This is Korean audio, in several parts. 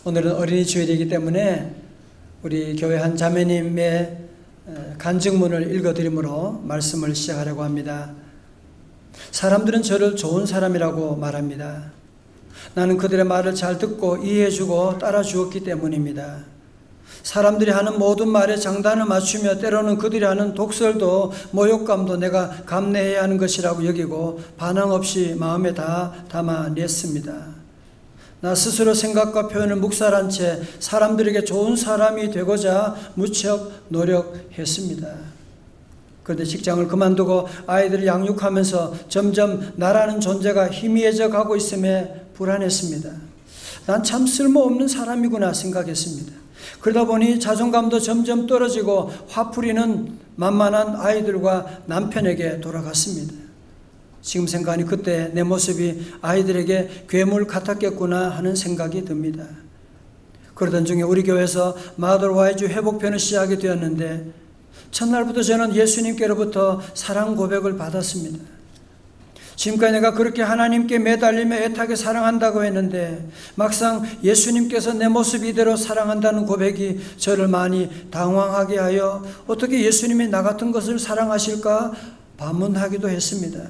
오늘은 어린이 주일이기 때문에 우리 교회 한 자매님의 간증문을 읽어드리므로 말씀을 시작하려고 합니다. 사람들은 저를 좋은 사람이라고 말합니다. 나는 그들의 말을 잘 듣고 이해해주고 따라주었기 때문입니다. 사람들이 하는 모든 말에 장단을 맞추며 때로는 그들이 하는 독설도 모욕감도 내가 감내해야 하는 것이라고 여기고 반항 없이 마음에 다 담아냈습니다. 나 스스로 생각과 표현을 묵살한 채 사람들에게 좋은 사람이 되고자 무척 노력했습니다. 그런데 직장을 그만두고 아이들을 양육하면서 점점 나라는 존재가 희미해져 가고 있음에 불안했습니다. 난 참 쓸모없는 사람이구나 생각했습니다. 그러다 보니 자존감도 점점 떨어지고 화풀이는 만만한 아이들과 남편에게 돌아갔습니다. 지금 생각하니 그때 내 모습이 아이들에게 괴물 같았겠구나 하는 생각이 듭니다. 그러던 중에 우리 교회에서 마더 와이즈 회복편을 시작이 되었는데 첫날부터 저는 예수님께로부터 사랑 고백을 받았습니다. 지금까지 내가 그렇게 하나님께 매달리며 애타게 사랑한다고 했는데 막상 예수님께서 내 모습 이대로 사랑한다는 고백이 저를 많이 당황하게 하여 어떻게 예수님이 나 같은 것을 사랑하실까 반문하기도 했습니다.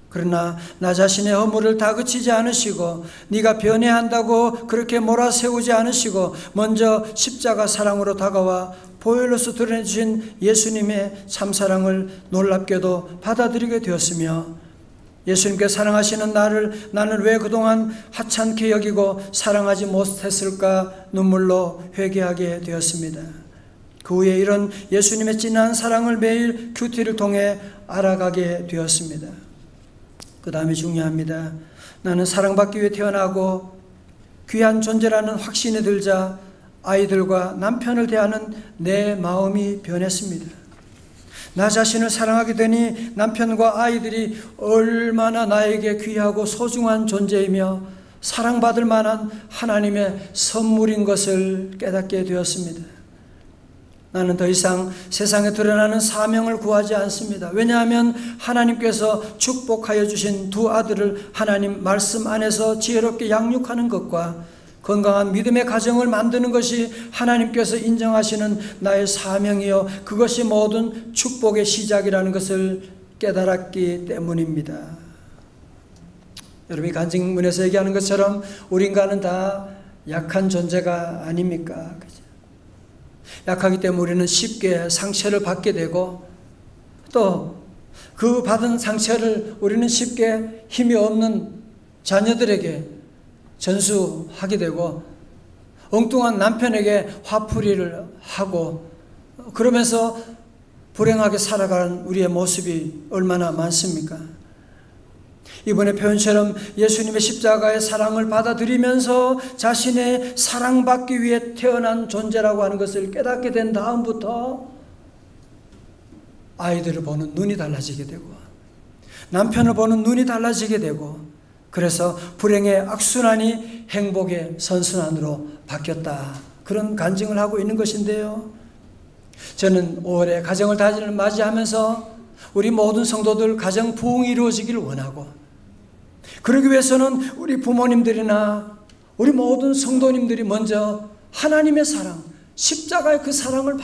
그러나 나 자신의 허물을 다그치지 않으시고 네가 변해야 한다고 그렇게 몰아세우지 않으시고 먼저 십자가 사랑으로 다가와 보혈로서 드러내주신 예수님의 참사랑을 놀랍게도 받아들이게 되었으며 예수님께 사랑하시는 나는 왜 그동안 하찮게 여기고 사랑하지 못했을까 눈물로 회개하게 되었습니다. 그 후에 이런 예수님의 진한 사랑을 매일 큐티를 통해 알아가게 되었습니다. 그 다음이 중요합니다. 나는 사랑받기 위해 태어나고 귀한 존재라는 확신이 들자 아이들과 남편을 대하는 내 마음이 변했습니다. 나 자신을 사랑하게 되니 남편과 아이들이 얼마나 나에게 귀하고 소중한 존재이며 사랑받을 만한 하나님의 선물인 것을 깨닫게 되었습니다. 나는 더 이상 세상에 드러나는 사명을 구하지 않습니다. 왜냐하면 하나님께서 축복하여 주신 두 아들을 하나님 말씀 안에서 지혜롭게 양육하는 것과 건강한 믿음의 가정을 만드는 것이 하나님께서 인정하시는 나의 사명이요 그것이 모든 축복의 시작이라는 것을 깨달았기 때문입니다. 여러분이 간증문에서 얘기하는 것처럼 우리 인간은 다 약한 존재가 아닙니까? 약하기 때문에 우리는 쉽게 상처를 받게 되고 또 그 받은 상처를 우리는 쉽게 힘이 없는 자녀들에게 전수하게 되고 엉뚱한 남편에게 화풀이를 하고 그러면서 불행하게 살아가는 우리의 모습이 얼마나 많습니까? 이번의 표현처럼 예수님의 십자가의 사랑을 받아들이면서 자신의 사랑받기 위해 태어난 존재라고 하는 것을 깨닫게 된 다음부터 아이들을 보는 눈이 달라지게 되고 남편을 보는 눈이 달라지게 되고 그래서 불행의 악순환이 행복의 선순환으로 바뀌었다. 그런 간증을 하고 있는 것인데요. 저는 5월에 가정을 다짐을 맞이하면서 우리 모든 성도들 가정 부흥이 이루어지기를 원하고 그러기 위해서는 우리 부모님들이나 우리 모든 성도님들이 먼저 하나님의 사랑, 십자가의 그 사랑을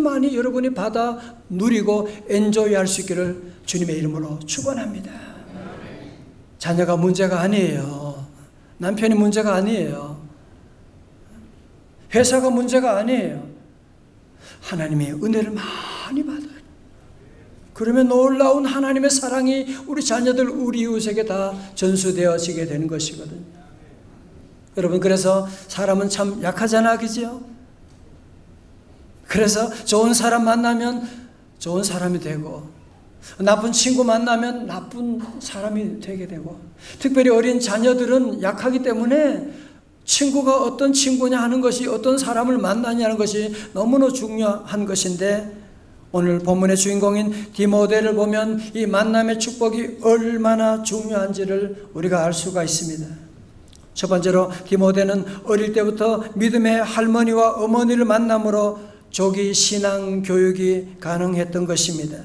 많이 여러분이 받아 누리고 엔조이할 수 있기를 주님의 이름으로 축원합니다. 자녀가 문제가 아니에요. 남편이 문제가 아니에요. 회사가 문제가 아니에요. 하나님의 은혜를 많이 받아요. 그러면 놀라운 하나님의 사랑이 우리 자녀들, 우리 이웃에게 다 전수되어지게 되는 것이거든요. 여러분, 그래서 사람은 참 약하잖아, 그죠? 그래서 좋은 사람 만나면 좋은 사람이 되고 나쁜 친구 만나면 나쁜 사람이 되게 되고 특별히 어린 자녀들은 약하기 때문에 친구가 어떤 친구냐 하는 것이 어떤 사람을 만나냐는 것이 너무나 중요한 것인데 오늘 본문의 주인공인 디모데를 보면 이 만남의 축복이 얼마나 중요한지를 우리가 알 수가 있습니다. 첫 번째로 디모데는 어릴 때부터 믿음의 할머니와 어머니를 만남으로 조기 신앙 교육이 가능했던 것입니다.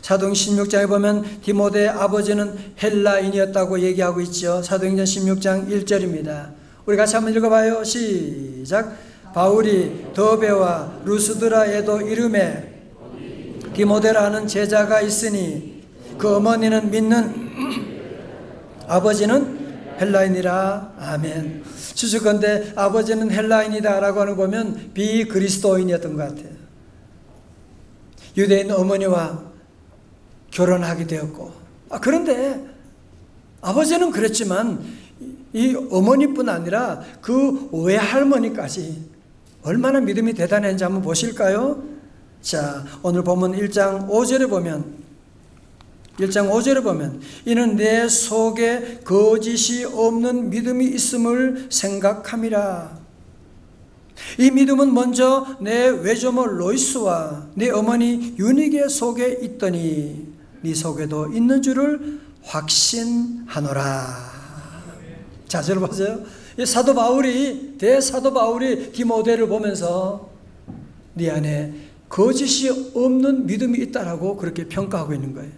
사도행전 16장에 보면 디모데의 아버지는 헬라인이었다고 얘기하고 있죠. 사도행전 16장 1절입니다. 우리 같이 한번 읽어봐요. 시작. 바울이 더베와 루스드라에도 이름에 디모데라는 제자가 있으니 그 어머니는 믿는 아버지는 헬라인이라. 아멘. 추측건데 아버지는 헬라인이다 라고 하는 거 보면 비그리스도인이었던 것 같아요. 유대인 어머니와 결혼하게 되었고, 그런데 아버지는 그랬지만 이 어머니뿐 아니라 그 외할머니까지 얼마나 믿음이 대단했는지 한번 보실까요? 자, 오늘 보면 1장 5절에 보면 이는 내 속에 거짓이 없는 믿음이 있음을 생각함이라. 이 믿음은 먼저 내 외조모 로이스와 내 어머니 유니게 속에 있더니 네 속에도 있는 줄을 확신하노라. 자, 저를 보세요. 이 사도 바울이, 대사도 바울이 디모데를 보면서 네 안에 거짓이 없는 믿음이 있다라고 그렇게 평가하고 있는 거예요.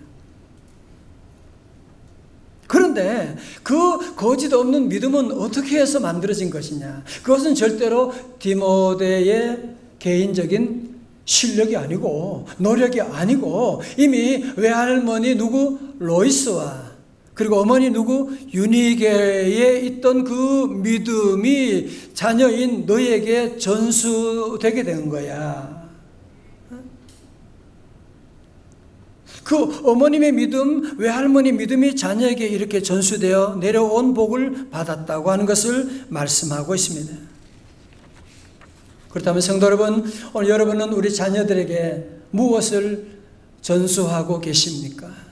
그런데 그 거짓 없는 믿음은 어떻게 해서 만들어진 것이냐? 그것은 절대로 디모데의 개인적인 실력이 아니고 노력이 아니고 이미 외할머니 누구 로이스와 그리고 어머니 누구 유니게에 있던 그 믿음이 자녀인 너에게 전수되게 된 거야. 그 어머님의 믿음, 외할머니 믿음이 자녀에게 이렇게 전수되어 내려온 복을 받았다고 하는 것을 말씀하고 있습니다. 그렇다면 성도 여러분, 오늘 여러분은 우리 자녀들에게 무엇을 전수하고 계십니까?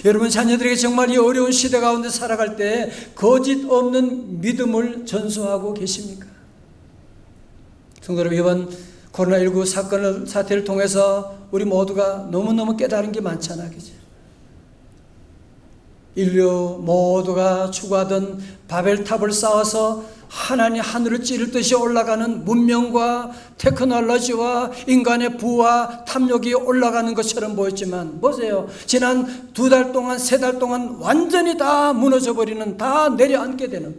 여러분 자녀들에게 정말 이 어려운 시대 가운데 살아갈 때 거짓 없는 믿음을 전수하고 계십니까? 성도 여러분, 이번 코로나19 사태를 통해서 우리 모두가 너무너무 깨달은 게 많잖아, 그죠? 인류 모두가 추구하던 바벨탑을 쌓아서 하나님 하늘을 찌를 듯이 올라가는 문명과 테크놀로지와 인간의 부와 탐욕이 올라가는 것처럼 보였지만 보세요. 지난 2달 동안 3달 동안 완전히 다 무너져 버리는, 다 내려앉게 되는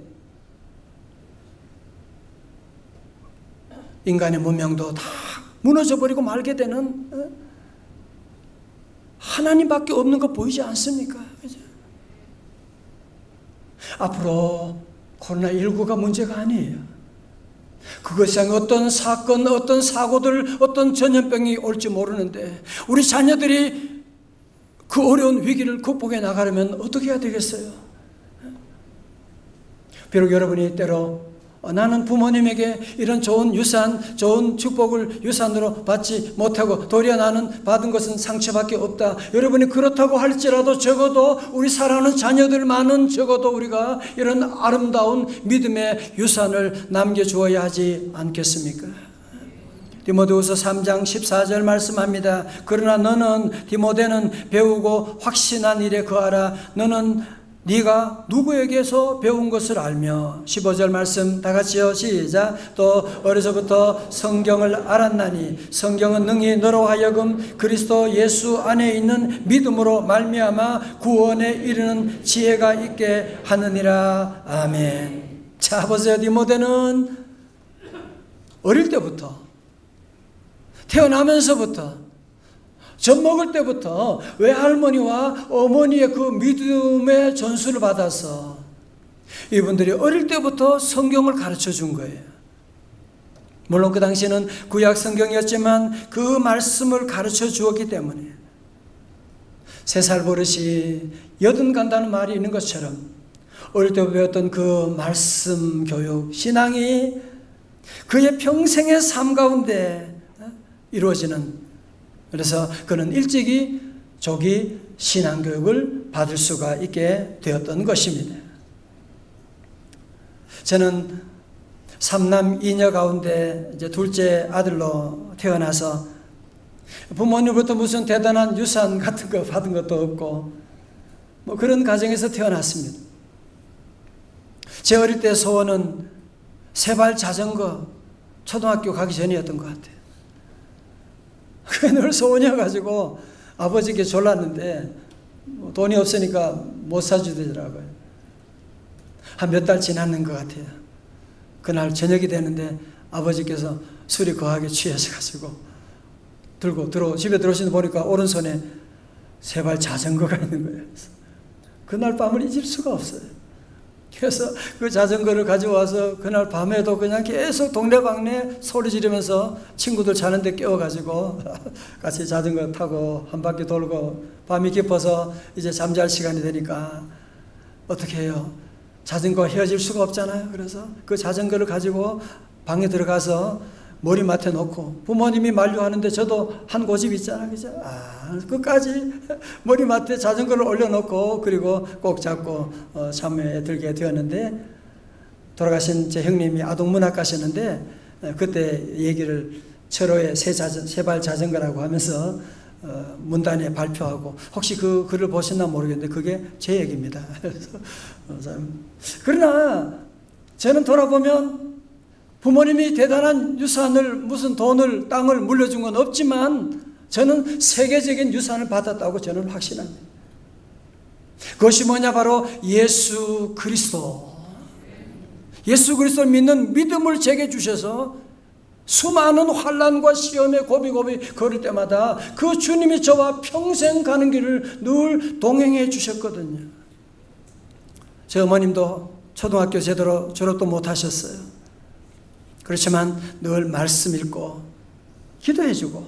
인간의 문명도 다 무너져 버리고 말게 되는 하나님밖에 없는 거 보이지 않습니까? 그죠? 앞으로 코로나19가 문제가 아니에요. 그것이 어떤 사건, 어떤 사고들, 어떤 전염병이 올지 모르는데 우리 자녀들이 그 어려운 위기를 극복해 나가려면 어떻게 해야 되겠어요? 비록 여러분이 때로 나는 부모님에게 이런 좋은 유산, 좋은 축복을 유산으로 받지 못하고 도리어 나는 받은 것은 상처밖에 없다. 여러분이 그렇다고 할지라도 적어도 우리 사랑하는 자녀들만은 적어도 우리가 이런 아름다운 믿음의 유산을 남겨주어야 하지 않겠습니까? 디모데후서 3장 14절 말씀합니다. 그러나 너는 디모데는 배우고 확신한 일에 거하라. 너는 네가 누구에게서 배운 것을 알며 15절 말씀 다 같이요. 시작. 또 어려서부터 성경을 알았나니 성경은 능히 너로 하여금 그리스도 예수 안에 있는 믿음으로 말미암아 구원에 이르는 지혜가 있게 하느니라. 아멘. 자, 보세요. 디모데는 어릴 때부터, 태어나면서부터, 젖 먹을 때부터 외할머니와 어머니의 그 믿음의 전수를 받아서 이분들이 어릴 때부터 성경을 가르쳐 준 거예요. 물론 그 당시에는 구약 성경이었지만 그 말씀을 가르쳐 주었기 때문에 3살 버릇이 여든 간다는 말이 있는 것처럼 어릴 때 배웠던 그 말씀 교육, 신앙이 그의 평생의 삶 가운데 이루어지는, 그래서 그는 일찍이 조기 신앙교육을 받을 수가 있게 되었던 것입니다. 저는 3남 2녀 가운데 이제 둘째 아들로 태어나서 부모님으로부터 무슨 대단한 유산 같은 거 받은 것도 없고 뭐 그런 가정에서 태어났습니다. 제 어릴 때 소원은 세발 자전거 초등학교 가기 전이었던 것 같아요. 그게 늘 소원이어가지고 아버지께 졸랐는데 돈이 없으니까 못 사주더라고요. 한 몇 달 지났는 것 같아요. 그날 저녁이 되는데 아버지께서 술이 거하게 취하셔가지고 집에 들어오시는 보니까 오른손에 세발 자전거가 있는 거예요. 그날 밤을 잊을 수가 없어요. 그래서 그 자전거를 가져와서 그날 밤에도 그냥 계속 동네방네 소리 지르면서 친구들 자는데 깨워가지고 같이 자전거 타고 한 바퀴 돌고, 밤이 깊어서 이제 잠잘 시간이 되니까 어떻게 해요? 자전거가 헤어질 수가 없잖아요. 그래서 그 자전거를 가지고 방에 들어가서 머리맡에 놓고, 부모님이 만류하는데 저도 한 고집 있잖아요. 그죠? 끝까지 머리맡에 자전거를 올려놓고, 그리고 꼭 잡고 참여에 들게 되었는데, 돌아가신 제 형님이 아동문학가셨는데, 그때 얘기를 철호의 세발 자전거라고 하면서 문단에 발표하고, 혹시 그 글을 보셨나 모르겠는데 그게 제 얘기입니다. 그러나 저는 돌아보면 부모님이 대단한 유산을, 무슨 돈을, 땅을 물려준 건 없지만 저는 세계적인 유산을 받았다고 저는 확신합니다. 그것이 뭐냐? 바로 예수 그리스도. 예수 그리스도를 믿는 믿음을 제게 주셔서 수많은 환난과 시험에 고비고비 걸을 때마다 그 주님이 저와 평생 가는 길을 늘 동행해 주셨거든요. 제 어머님도 초등학교 제대로 졸업도 못하셨어요. 그렇지만 늘 말씀 읽고 기도해주고,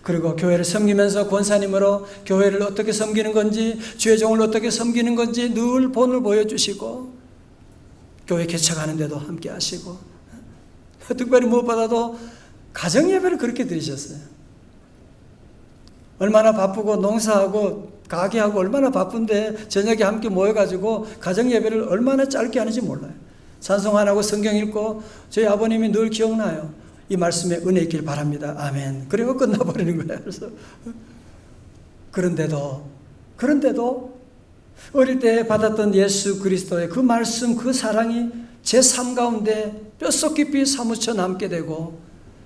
그리고 교회를 섬기면서 권사님으로 교회를 어떻게 섬기는 건지, 주의 종을 어떻게 섬기는 건지 늘 본을 보여주시고, 교회 개척하는 데도 함께 하시고, 특별히 무엇보다도 가정예배를 그렇게 드리셨어요. 얼마나 바쁘고 농사하고 가게하고 얼마나 바쁜데 저녁에 함께 모여가지고 가정예배를 얼마나 짧게 하는지 몰라요. 찬송 안 하고 성경 읽고, 저희 아버님이 늘 기억나요. 이 말씀에 은혜 있길 바랍니다. 아멘. 그리고 끝나버리는 거예요. 그래서 그런데도 어릴 때 받았던 예수 그리스도의 그 말씀, 그 사랑이 제 삶 가운데 뼛속 깊이 사무쳐 남게 되고,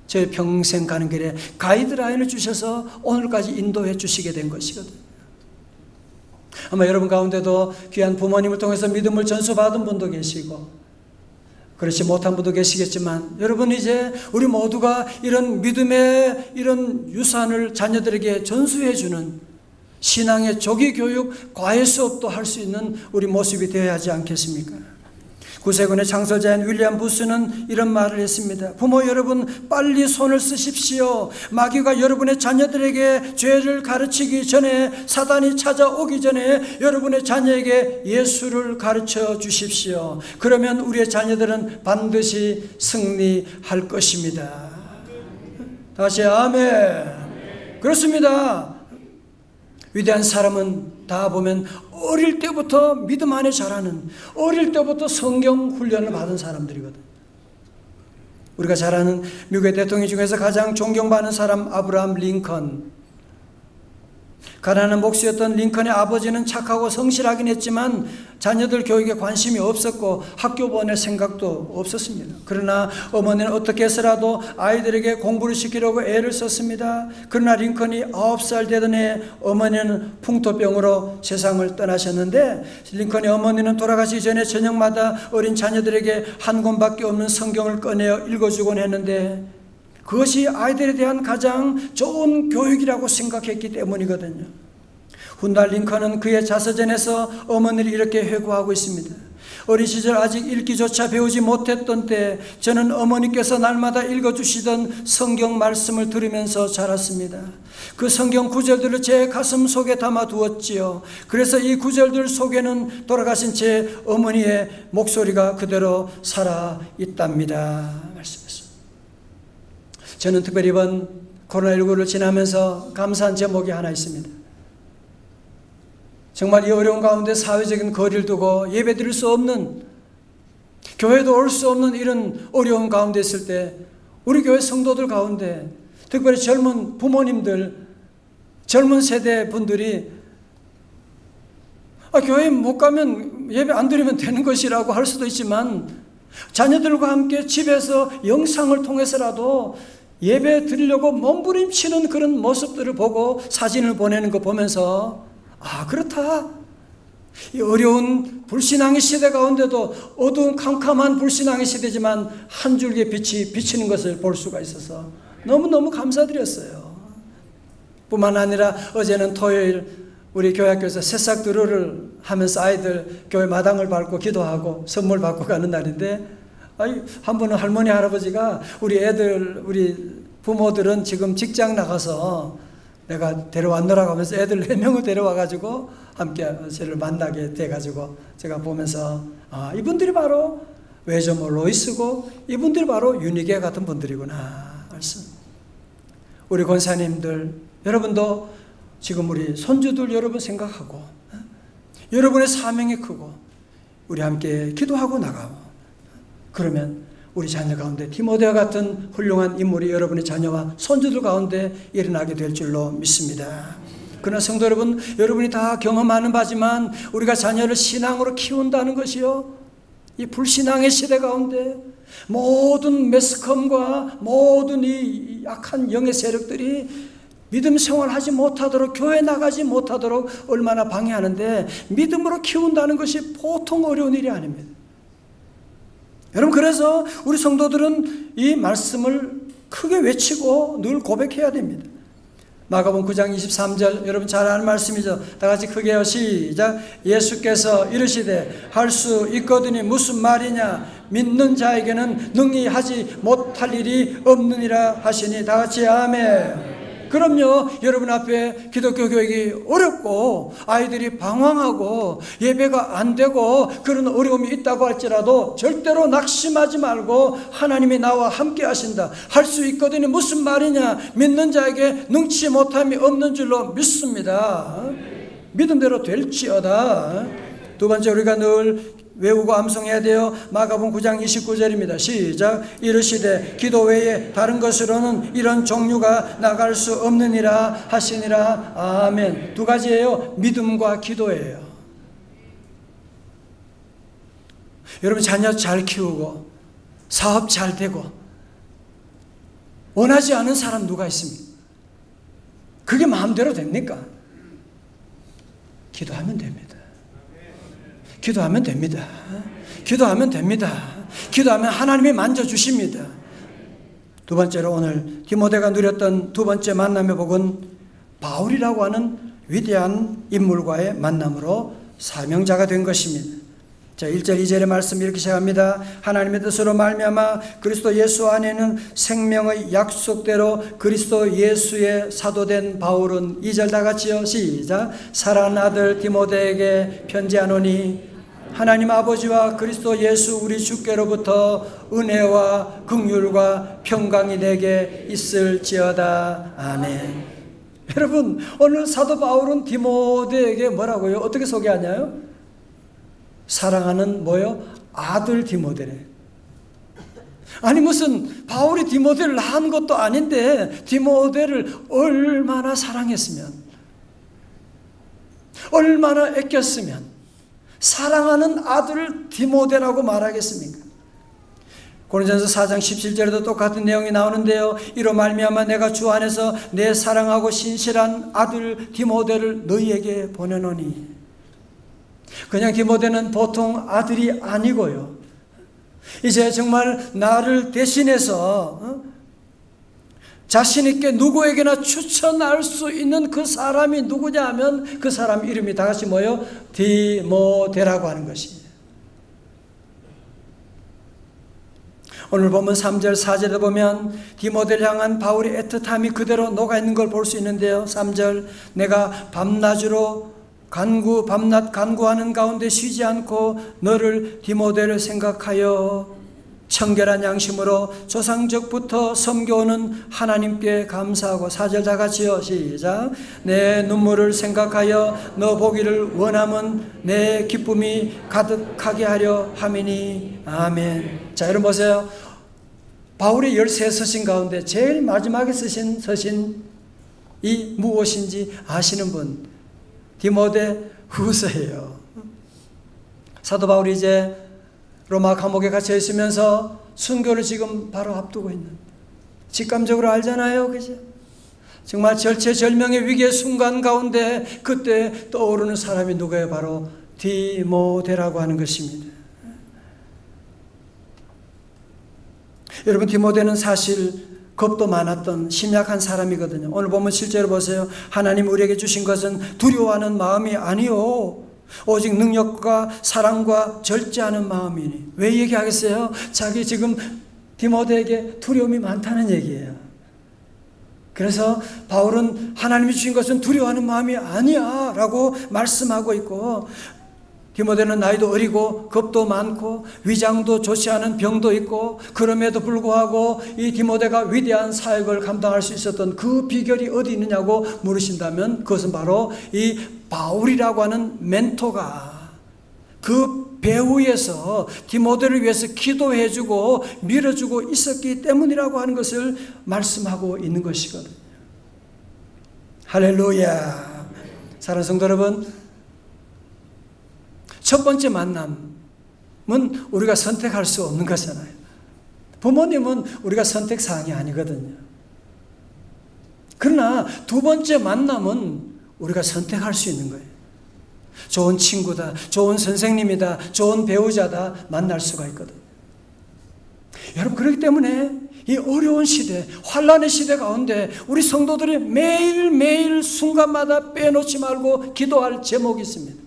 저희 평생 가는 길에 가이드라인을 주셔서 오늘까지 인도해 주시게 된 것이거든요. 아마 여러분 가운데도 귀한 부모님을 통해서 믿음을 전수받은 분도 계시고, 그렇지 못한 분도 계시겠지만, 여러분 이제 우리 모두가 이런 믿음의 이런 유산을 자녀들에게 전수해주는 신앙의 조기 교육, 과외 수업도 할 수 있는 우리 모습이 되어야 하지 않겠습니까? 구세군의 창설자인 윌리엄 부스는 이런 말을 했습니다. 부모 여러분, 빨리 손을 쓰십시오. 마귀가 여러분의 자녀들에게 죄를 가르치기 전에, 사단이 찾아오기 전에 여러분의 자녀에게 예수를 가르쳐 주십시오. 그러면 우리의 자녀들은 반드시 승리할 것입니다. 다시 아멘. 그렇습니다. 위대한 사람은 다 보면 어릴 때부터 믿음 안에 자라는, 어릴 때부터 성경 훈련을 받은 사람들이거든. 우리가 잘 아는 미국의 대통령 중에서 가장 존경받는 사람, 아브라함 링컨. 가난한 목수였던 링컨의 아버지는 착하고 성실하긴 했지만 자녀들 교육에 관심이 없었고 학교 보낼 생각도 없었습니다. 그러나 어머니는 어떻게 해서라도 아이들에게 공부를 시키려고 애를 썼습니다. 그러나 링컨이 9살 되던 해 어머니는 풍토병으로 세상을 떠나셨는데, 링컨의 어머니는 돌아가시기 전에 저녁마다 어린 자녀들에게 한 권밖에 없는 성경을 꺼내어 읽어주곤 했는데, 그것이 아이들에 대한 가장 좋은 교육이라고 생각했기 때문이거든요. 훗날 링컨은 그의 자서전에서 어머니를 이렇게 회고하고 있습니다. 어린 시절 아직 읽기조차 배우지 못했던 때 저는 어머니께서 날마다 읽어주시던 성경 말씀을 들으면서 자랐습니다. 그 성경 구절들을 제 가슴 속에 담아두었지요. 그래서 이 구절들 속에는 돌아가신 제 어머니의 목소리가 그대로 살아있답니다. 말씀했습니다. 저는 특별히 이번 코로나19를 지나면서 감사한 제목이 하나 있습니다. 정말 이 어려운 가운데 사회적인 거리를 두고 예배 드릴 수 없는, 교회도 올 수 없는 이런 어려운 가운데 있을 때 우리 교회 성도들 가운데, 특별히 젊은 부모님들, 젊은 세대 분들이 교회 못 가면 예배 안 드리면 되는 것이라고 할 수도 있지만, 자녀들과 함께 집에서 영상을 통해서라도 예배 드리려고 몸부림치는 그런 모습들을 보고 사진을 보내는 거 보면서, 그렇다. 이 어려운 불신앙의 시대 가운데도 어두운 캄캄한 불신앙의 시대지만 한 줄기의 빛이 비치는 것을 볼 수가 있어서 너무너무 감사드렸어요. 뿐만 아니라 어제는 토요일 우리 교회학교에서 새싹 드루를 하면서 아이들 교회 마당을 밟고 기도하고 선물 받고 가는 날인데, 한 번은 할머니 할아버지가 우리 애들, 우리 부모들은 지금 직장 나가서 내가 데려왔노라고 하면서 애들 4명을 데려와가지고 함께 저를 만나게 돼가지고 제가 보면서 이분들이 바로 외조모 로이스고 이분들이 바로 유니게 같은 분들이구나. 우리 권사님들 여러분도 지금 우리 손주들 여러분 생각하고 여러분의 사명이 크고 우리 함께 기도하고 나가고 그러면 우리 자녀 가운데 디모데와 같은 훌륭한 인물이 여러분의 자녀와 손주들 가운데 일어나게 될 줄로 믿습니다. 그러나 성도 여러분, 여러분이 다 경험하는 바지만 우리가 자녀를 신앙으로 키운다는 것이요, 이 불신앙의 시대 가운데 모든 매스컴과 모든 이 악한 영의 세력들이 믿음 생활하지 못하도록, 교회 나가지 못하도록 얼마나 방해하는데, 믿음으로 키운다는 것이 보통 어려운 일이 아닙니다. 여러분, 그래서 우리 성도들은 이 말씀을 크게 외치고 늘 고백해야 됩니다. 마가복음 9장 23절, 여러분 잘 아는 말씀이죠. 다 같이 크게요. 시작. 예수께서 이르시되 할 수 있거든이 무슨 말이냐, 믿는 자에게는 능히 하지 못할 일이 없느니라 하시니, 다 같이 아멘. 그럼요, 여러분 앞에 기독교 교육이 어렵고 아이들이 방황하고 예배가 안 되고 그런 어려움이 있다고 할지라도 절대로 낙심하지 말고 하나님이 나와 함께 하신다, 할 수 있거든요 무슨 말이냐, 믿는 자에게 능치 못함이 없는 줄로 믿습니다. 믿음대로 될지어다. 두 번째, 우리가 늘 외우고 암송해야 돼요. 마가복음 9장 29절입니다. 시작. 이르시되 기도 외에 다른 것으로는 이런 종류가 나갈 수 없느니라 하시니라. 아멘. 두 가지예요. 믿음과 기도예요. 여러분 자녀 잘 키우고 사업 잘 되고 원하지 않은 사람 누가 있습니까? 그게 마음대로 됩니까? 기도하면 됩니다. 기도하면 됩니다. 기도하면 됩니다. 기도하면 하나님이 만져주십니다. 두 번째로 오늘 디모데가 누렸던 두 번째 만남의 복은 바울이라고 하는 위대한 인물과의 만남으로 사명자가 된 것입니다. 자, 1절 2절의 말씀 이렇게 시작합니다. 하나님의 뜻으로 말미암아 그리스도 예수 안에는 생명의 약속대로 그리스도 예수의 사도된 바울은, 2절 다 같이요. 시작. 사랑하는 아들 디모데에게 편지하노니 하나님 아버지와 그리스도 예수 우리 주께로부터 은혜와 긍휼과 평강이 내게 있을지어다. 아멘. 여러분, 오늘 사도 바울은 디모데에게 뭐라고요? 어떻게 소개하냐요? 사랑하는 뭐요? 아들 디모데래. 아니 무슨 바울이 디모데를 낳은 것도 아닌데 디모데를 얼마나 사랑했으면, 얼마나 아꼈으면 사랑하는 아들 디모데라고 말하겠습니까? 고린도전서 4장 17절에도 똑같은 내용이 나오는데요. 이로 말미암아 내가 주 안에서 내 사랑하고 신실한 아들 디모데를 너희에게 보내노니. 그냥 디모데는 보통 아들이 아니고요, 이제 정말 나를 대신해서 자신 있게 누구에게나 추천할 수 있는 그 사람이 누구냐 하면 그 사람 이름이 다 같이 뭐예요? 디모데라고 하는 것입니다. 오늘 보면 3절 4절에 보면 디모데를 향한 바울의 애틋함이 그대로 녹아있는 걸 볼 수 있는데요. 3절, 내가 밤낮으로 밤낮 간구하는 가운데 쉬지 않고 너를 디모데를 생각하여 청결한 양심으로 조상적부터 섬겨오는 하나님께 감사하고. 4절 다 같이요. 시작. 내 눈물을 생각하여 너 보기를 원함은 내 기쁨이 가득하게 하려 함이니. 아멘. 자, 여러분 보세요. 바울의 13서신 가운데 제일 마지막에 쓰신 서신이 무엇인지 아시는 분? 디모데 후서예요. 사도 바울이 이제 로마 감옥에 갇혀 있으면서 순교를 지금 바로 앞두고 있는, 직감적으로 알잖아요, 그죠? 정말 절체절명의 위기의 순간 가운데 그때 떠오르는 사람이 누구예요? 바로 디모데라고 하는 것입니다. 여러분, 디모데는 사실 겁도 많았던 심약한 사람이거든요. 오늘 보면 실제로 보세요. 하나님 우리에게 주신 것은 두려워하는 마음이 아니요, 오직 능력과 사랑과 절제하는 마음이니. 왜 얘기하겠어요? 자기 지금 디모데에게 두려움이 많다는 얘기예요. 그래서 바울은 하나님이 주신 것은 두려워하는 마음이 아니야 라고 말씀하고 있고, 디모데는 나이도 어리고 겁도 많고 위장도 좋지 않은 병도 있고, 그럼에도 불구하고 이 디모데가 위대한 사역을 감당할 수 있었던 그 비결이 어디 있느냐고 물으신다면, 그것은 바로 이 바울이라고 하는 멘토가 그 배후에서 디모데를 위해서 기도해주고 밀어주고 있었기 때문이라고 하는 것을 말씀하고 있는 것이거든요. 할렐루야. 사랑하는 성도 여러분, 첫 번째 만남은 우리가 선택할 수 없는 거잖아요. 부모님은 우리가 선택사항이 아니거든요. 그러나 두 번째 만남은 우리가 선택할 수 있는 거예요. 좋은 친구다, 좋은 선생님이다, 좋은 배우자다 만날 수가 있거든요. 여러분, 그렇기 때문에 이 어려운 시대, 환난의 시대 가운데 우리 성도들이 매일매일 순간마다 빼놓지 말고 기도할 제목이 있습니다.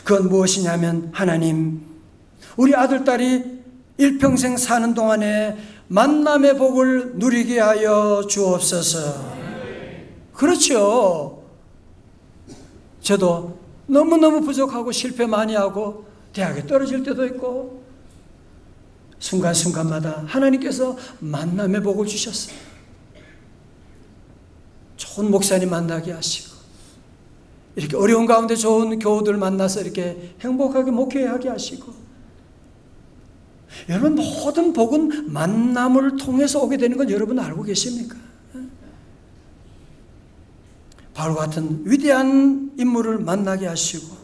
그건 무엇이냐면, 하나님, 우리 아들, 딸이 일평생 사는 동안에 만남의 복을 누리게 하여 주옵소서. 그렇죠. 저도 너무너무 부족하고 실패 많이 하고 대학에 떨어질 때도 있고, 순간순간마다 하나님께서 만남의 복을 주셨어요. 좋은 목사님 만나게 하시고, 이렇게 어려운 가운데 좋은 교우들 만나서 이렇게 행복하게 목회하게 하시고, 여러분, 모든 복은 만남을 통해서 오게 되는 건 여러분 알고 계십니까? 바로 같은 위대한 인물을 만나게 하시고,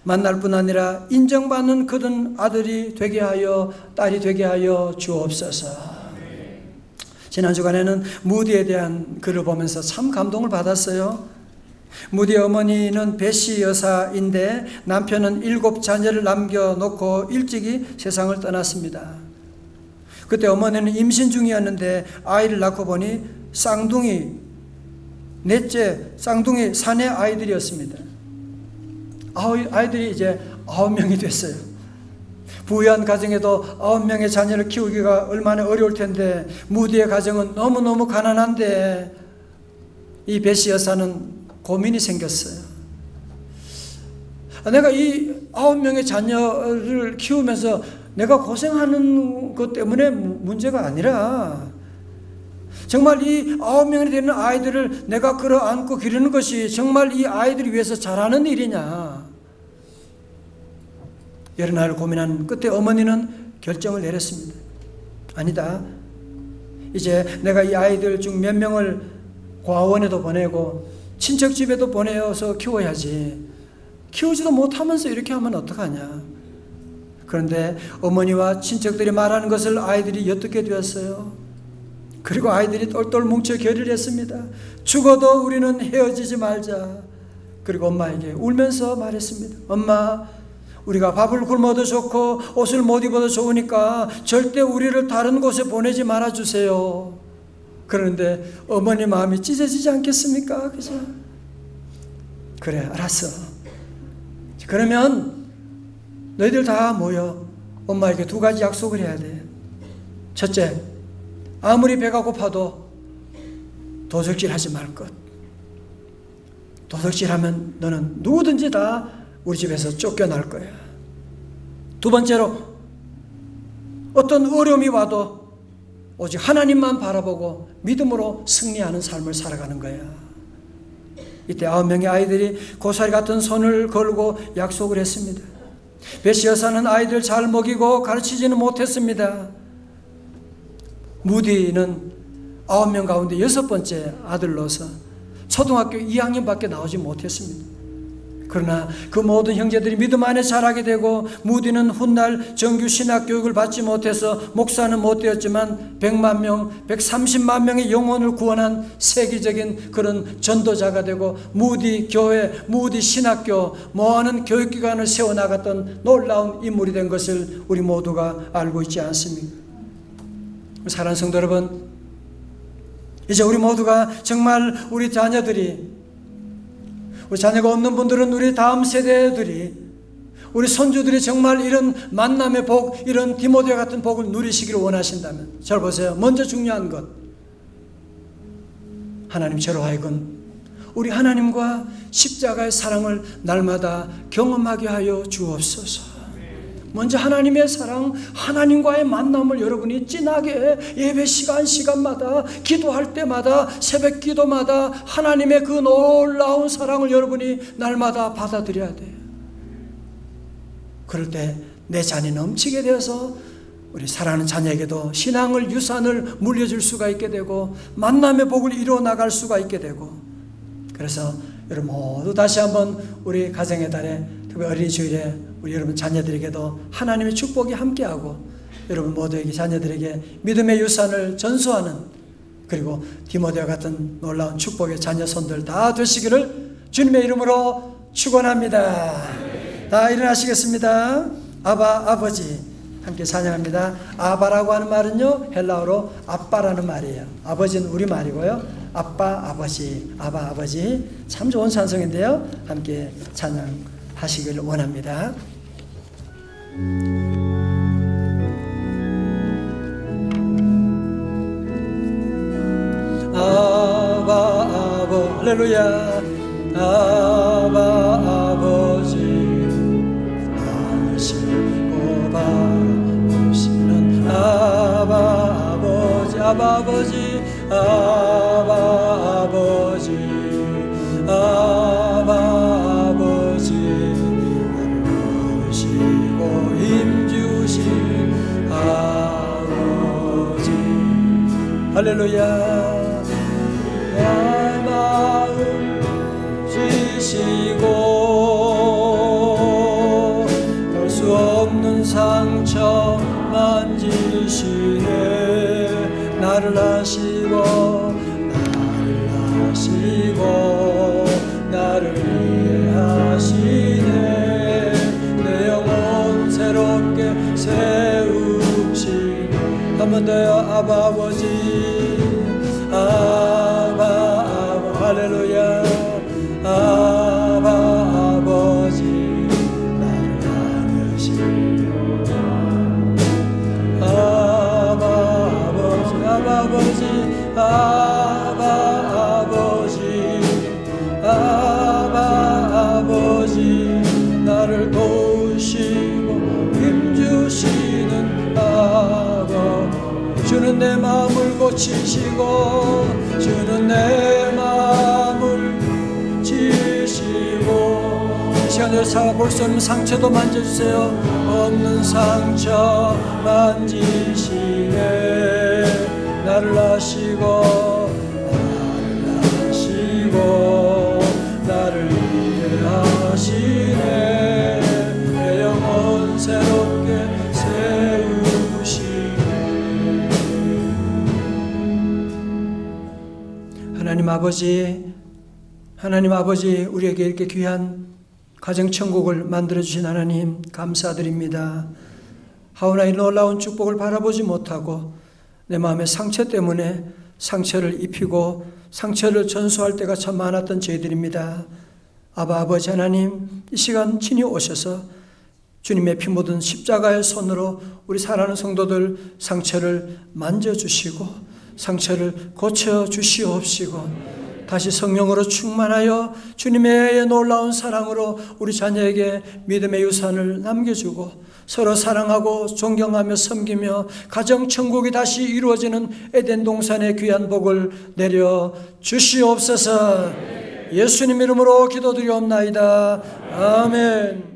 만날 뿐 아니라 인정받는 그런 아들이 되게 하여, 딸이 되게 하여 주옵소서. 지난 주간에는 무디에 대한 글을 보면서 참 감동을 받았어요. 무디의 어머니는 베시 여사인데 남편은 7 자녀를 남겨놓고 일찍이 세상을 떠났습니다. 그때 어머니는 임신 중이었는데 아이를 낳고 보니 넷째 쌍둥이 사내 아이들이었습니다. 아이들이 이제 9명이 됐어요. 부유한 가정에도 9명의 자녀를 키우기가 얼마나 어려울 텐데, 무디의 가정은 너무너무 가난한데 이 베시 여사는 고민이 생겼어요. 내가 이 9명의 자녀를 키우면서 내가 고생하는 것 때문에 문제가 아니라, 정말 이 9명이 되는 아이들을 내가 끌어안고 기르는 것이 정말 이 아이들을 위해서 잘하는 일이냐, 여러 날 고민한 끝에 어머니는 결정을 내렸습니다. 아니다, 이제 내가 이 아이들 중 몇 명을 고아원에도 보내고 친척 집에도 보내어서 키워야지, 키우지도 못하면서 이렇게 하면 어떡하냐. 그런데 어머니와 친척들이 말하는 것을 아이들이 엿듣게 되었어요. 그리고 아이들이 똘똘 뭉쳐 결의를 했습니다. 죽어도 우리는 헤어지지 말자. 그리고 엄마에게 울면서 말했습니다. 엄마, 우리가 밥을 굶어도 좋고 옷을 못 입어도 좋으니까 절대 우리를 다른 곳에 보내지 말아주세요. 그런데 어머니 마음이 찢어지지 않겠습니까? 그죠? 그래, 알았어. 그러면 너희들 다 모여 엄마에게 2가지 약속을 해야 돼. 첫째, 아무리 배가 고파도 도둑질하지 말 것. 도둑질하면 너는 누구든지 다 우리 집에서 쫓겨날 거야. 2번째로, 어떤 어려움이 와도 오직 하나님만 바라보고 믿음으로 승리하는 삶을 살아가는 거야. 이때 9명의 아이들이 고사리 같은 손을 걸고 약속을 했습니다. 베시 여사는 아이들 잘 먹이고 가르치지는 못했습니다. 무디는 9명 가운데 6번째 아들로서 초등학교 2학년밖에 나오지 못했습니다. 그러나 그 모든 형제들이 믿음 안에 자라게 되고 무디는 훗날 정규 신학 교육을 받지 못해서 목사는 못 되었지만 100만 명, 130만 명의 영혼을 구원한 세계적인 그런 전도자가 되고 무디 교회, 무디 신학교 모아는 교육기관을 세워나갔던 놀라운 인물이 된 것을 우리 모두가 알고 있지 않습니까? 사랑하는 성도 여러분, 이제 우리 모두가 정말 우리 자녀들이, 우리 자녀가 없는 분들은 우리 다음 세대들이, 우리 손주들이 정말 이런 만남의 복, 이런 디모데 같은 복을 누리시기를 원하신다면, 잘 보세요. 먼저 중요한 것, 하나님 저로 하여금 우리 하나님과 십자가의 사랑을 날마다 경험하게 하여 주옵소서. 먼저 하나님의 사랑, 하나님과의 만남을 여러분이 진하게 예배 시간마다, 기도할 때마다, 새벽 기도마다 하나님의 그 놀라운 사랑을 여러분이 날마다 받아들여야 돼요. 그럴 때 내 잔이 넘치게 되어서 우리 사랑하는 자녀에게도 신앙을, 유산을 물려줄 수가 있게 되고 만남의 복을 이루어 나갈 수가 있게 되고, 그래서 여러분 모두 다시 한번 우리 가정의 달에, 특히 어린이 주일에 우리 여러분 자녀들에게도 하나님의 축복이 함께하고 여러분 모두에게, 자녀들에게 믿음의 유산을 전수하는, 그리고 디모데와 같은 놀라운 축복의 자녀 손들 다 되시기를 주님의 이름으로 축원합니다. 다 일어나시겠습니다. 아바, 아버지 함께 찬양합니다. 아바라고 하는 말은요, 헬라어로 아빠라는 말이에요. 아버지는 우리말이고요, 아빠, 아버지, 아바, 아버지, 참 좋은 찬송인데요, 함께 찬양하시기를 원합니다. 아바, 아버, 할렐루야. 아바, 아버지, 안으시고 바라보시는 아바, 아버지, 아바, 아버지, 아바, 아버지, 아바, 아버지, 안으시고 힘주신 아버지, 할렐루야. 마음 지시고 볼 수 없는 상처 만지시네. 나를 아시고 나를 이해하시네. 내 영혼 새롭게 세우시네. 한 번 더요. 아바, 아버지, 아바, 아바, 할렐루야. 아바, 아버지, 나를 안으시고 아바, 아버지, 아바, 아버지, 아바, 아버지, 아바, 아버지, 나를 도우시고 힘주시는 아바. 주는 내 마음을 고치시고, 주는 내 마음을 지시고, 이 시간에 살아볼 수 없는 상처도 만져주세요. 없는 상처 만지시네. 나를 아시고 나를 이해하시네. 내 영혼 새롭게 세우시네. 하나님 아버지, 우리에게 이렇게 귀한 가정천국을 만들어주신 하나님 감사드립니다. 하오나 이 놀라운 축복을 바라보지 못하고 내 마음의 상처 때문에 상처를 입히고 상처를 전수할 때가 참 많았던 저희들입니다. 아버지 하나님, 이 시간 친히 오셔서 주님의 피 묻은 십자가의 손으로 우리 사랑하는 성도들 상처를 만져주시고 상처를 고쳐주시옵시고, 다시 성령으로 충만하여 주님의 놀라운 사랑으로 우리 자녀에게 믿음의 유산을 남겨주고 서로 사랑하고 존경하며 섬기며 가정천국이 다시 이루어지는 에덴 동산의 귀한 복을 내려 주시옵소서. 예수님 이름으로 기도드리옵나이다. 아멘.